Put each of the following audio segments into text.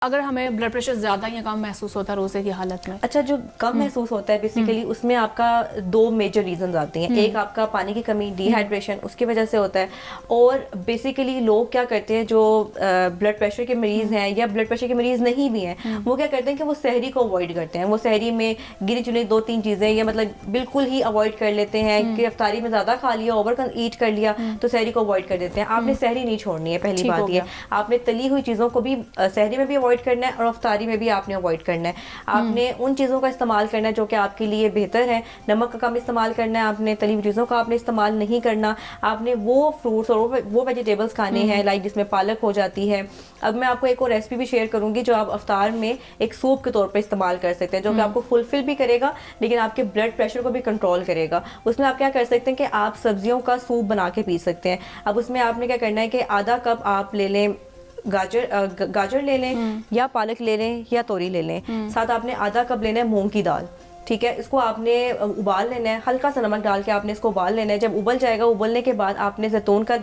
अगर हमें blood pressure ज़्यादा या कम महसूस होता है रोज़े की हालत में? अच्छा, जो कम महसूस होता है बेसिकली उसमें आपका दो मेजर रीजंस आते हैं। एक आपका पानी की कमी, डिहाइड्रेशन, उसकी वजह से होता है। और बेसिकली लोग क्या करते हैं जो ब्लड प्रेशर के मरीज़ हैं या ब्लड प्रेशर के मरीज़ नहीं भी हैं, वो क्या करते हैं कि वो सहरी को अवॉइड करते हैं। वो सहरी में गिनी चुनी 2-3 चीज़ें या मतलब बिल्कुल ही अवॉइड कर लेते हैं कि अफ्तारी में ज़्यादा खा लिया, ओवर ईट कर लिया तो सहरी को अवॉइड कर देते हैं। आपने सहरी नहीं छोड़नी है, पहली बात ये। आपने तली हुई चीज़ों को भी सहरी में भी अवॉइड करना है और अफ्तारी में भी आपने अवॉइड करना है। आपने उन चीज़ों का इस्तेमाल करना है जो कि आपके लिए बेहतर है। नमक का कम इस्तेमाल करना है, आपने तली हुई चीज़ों का आपने इस्तेमाल नहीं करना। आपने वो फ्रूट्स और वो वेजिटेबल्स खाने हैं लाइक जिसमें पालक हो जाती है। अब मैं आपको एक और रेसिपी भी शेयर करूंगी जो आप अफ्तार में एक सूप के तौर पर इस्तेमाल कर सकते हैं, जो कि आपको फुलफिल भी करेगा लेकिन आपके ब्लड प्रेशर को भी कंट्रोल करेगा। उसमें आप क्या कर सकते हैं कि आप सब्जियों का सूप बना के पी सकते हैं। अब उसमें आपने क्या करना है कि आधा कप आप ले लें गाजर ले लें या पालक ले लें या तोरी ले लें। साथ आपने आधा कप लेना है मूंग की दाल। ठीक है, इसको आपने उबाल लेना है, हल्का सा नमक डाल के आपने इसको उबाल लेना है। जब उबल जाएगा, उबलने के बाद आपने जैतून का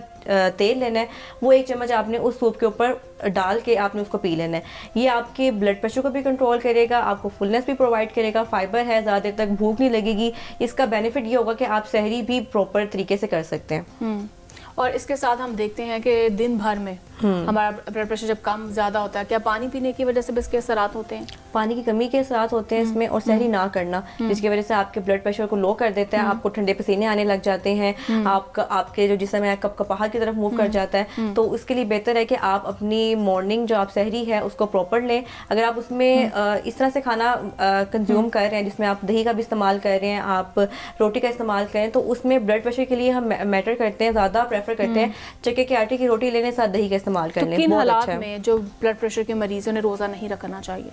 तेल लेना है, वो 1 चम्मच आपने उस सूप के ऊपर डाल के आपने उसको पी लेना है। ये आपके ब्लड प्रेशर को भी कंट्रोल करेगा, आपको फुलनेस भी प्रोवाइड करेगा, फाइबर है, ज़्यादा देर तक भूख नहीं लगेगी। इसका बेनिफिट ये होगा कि आप सहरी भी प्रॉपर तरीके से कर सकते हैं। और इसके साथ हम देखते हैं कि दिन भर में हमारा ब्लड प्रेशर जब कम ज़्यादा होता है, क्या पानी पीने की वजह से भी इसके असरात होते हैं? पानी की कमी के असरात होते हैं इसमें, और सहरी ना करना जिसकी वजह से आपके ब्लड प्रेशर को लो कर देता है। आपको ठंडे पसीने आने लग जाते हैं, आपके जो जिस्म है कपकपाहट की तरफ मूव कर जाता है। तो उसके लिए बेहतर है कि आप अपनी मॉर्निंग जो आप सहरी है उसको प्रॉपर लें। अगर आप उसमें इस तरह से खाना कंज्यूम कर रहे हैं जिसमें आप दही का भी इस्तेमाल कर रहे हैं, आप रोटी का इस्तेमाल करें, तो उसमें ब्लड प्रेशर के लिए हम मैटर करते हैं, ज़्यादा प्रेफर करते हैं चक्के के आटे की रोटी लेने, साथ दही का इस्तेमाल कर लें। किन हालात में जो ब्लड प्रेशर के मरीजों ने रोज़ा नहीं रखना चाहिए?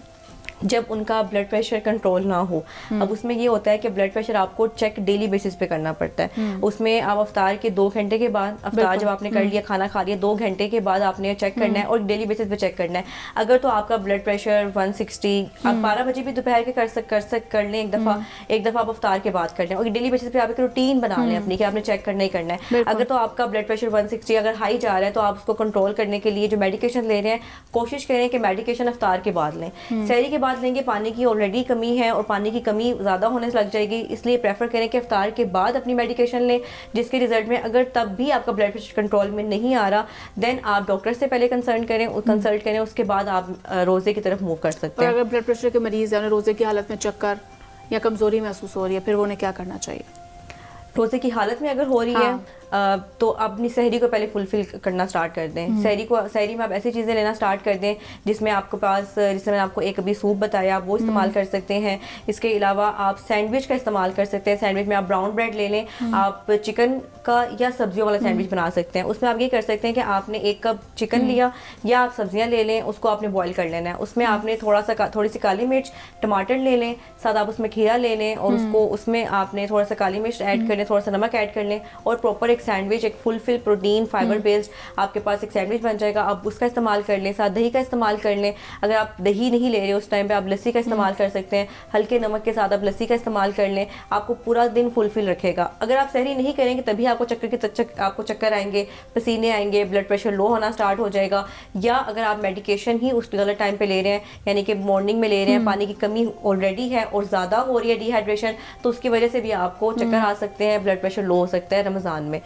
जब उनका ब्लड प्रेशर कंट्रोल ना हो। अब उसमें ये होता है कि ब्लड प्रेशर आपको चेक डेली बेसिस पे करना पड़ता है। उसमें आप अफ्तार के 2 घंटे के बाद, अफ्तार जब आपने कर लिया, खाना खा लिया, 2 घंटे के बाद आपने चेक करना है और डेली बेसिस पे चेक करना है। अगर तो आपका ब्लड प्रेशर 160, आप 12 बजे भी दोपहर के कर लें, एक दफ़ा आप अफ्तार के बाद कर लें, और डेली बेसिस पे आप एक रूटीन बना लें अपनी कि आपने चेक करना ही करना है। अगर तो आपका ब्लड प्रेशर 160 अगर हाई जा रहा है तो आप उसको कंट्रोल करने के लिए जो मेडिकेशन ले रहे हैं, कोशिश करें कि मेडिकेशन अफ्तार के बाद लें। सहरी के बाद लेंगे, पानी की ऑलरेडी कमी है और पानी की कमी ज़्यादा होने से लग जाएगी, इसलिए प्रेफर करें कि अफ्तार के बाद अपनी मेडिकेशन लें। जिसके रिजल्ट में अगर तब भी आपका ब्लड प्रेशर कंट्रोल में नहीं आ रहा, देन आप डॉक्टर से पहले कंसल्ट करें, उसके बाद आप रोज़े की तरफ मूव कर सकते हैं। और अगर ब्लड प्रेशर के मरीज़ हैं, रोज़े की हालत में चक्कर या कमज़ोरी महसूस हो रही है, फिर उन्हें क्या करना चाहिए? रोज़े की हालत में अगर हो रही है तो अपनी सहरी को पहले फुलफिल करना स्टार्ट कर दें। सहरी में आप ऐसी चीज़ें लेना स्टार्ट कर दें जिसमें आपके पास, जिसमें मैंने आपको एक अभी सूप बताया, आप वो इस्तेमाल कर सकते हैं। इसके अलावा आप सैंडविच का इस्तेमाल कर सकते हैं। सैंडविच में आप ब्राउन ब्रेड ले लें, आप चिकन का या सब्जियों वाला सैंडविच बना सकते हैं। उसमें आप ये कर सकते हैं कि आपने 1 कप चिकन लिया या आप सब्जियाँ ले लें, उसको आपने बॉयल कर लेना है। उसमें आपने थोड़ी सी काली मिर्च, टमाटर ले लें, साथ आप उसमें खीरा ले लें और उसको उसमें आपने थोड़ा सा काली मिर्च ऐड कर लें, थोड़ा सा नमक ऐड कर लें और प्रॉपर एक सैंडविच, एक फुलफिल प्रोटीन फाइबर बेस्ड आपके पास एक सैंडविच बन जाएगा। आप उसका इस्तेमाल कर लें, साथ दही का इस्तेमाल कर लें। अगर आप दही नहीं ले रहे उस टाइम पे आप लस्सी का इस्तेमाल कर सकते हैं। हल्के नमक के साथ आप लस्सी का इस्तेमाल कर लें, आपको पूरा दिन फुलफिल रखेगा। अगर आप सहरी नहीं करेंगे तभी आपको चक्कर आएंगे, पसीने आएंगे, ब्लड प्रेशर लो होना स्टार्ट हो जाएगा। या अगर आप मेडिकेशन ही उस गलत टाइम पे ले रहे हैं, यानी कि मॉर्निंग में ले रहे हैं, पानी की कमी ऑलरेडी है और ज़्यादा हो रही है डिहाइड्रेशन, तो उसकी वजह से भी आपको चक्कर आ सकते हैं, ब्लड प्रेशर लो हो सकता है रमज़ान में।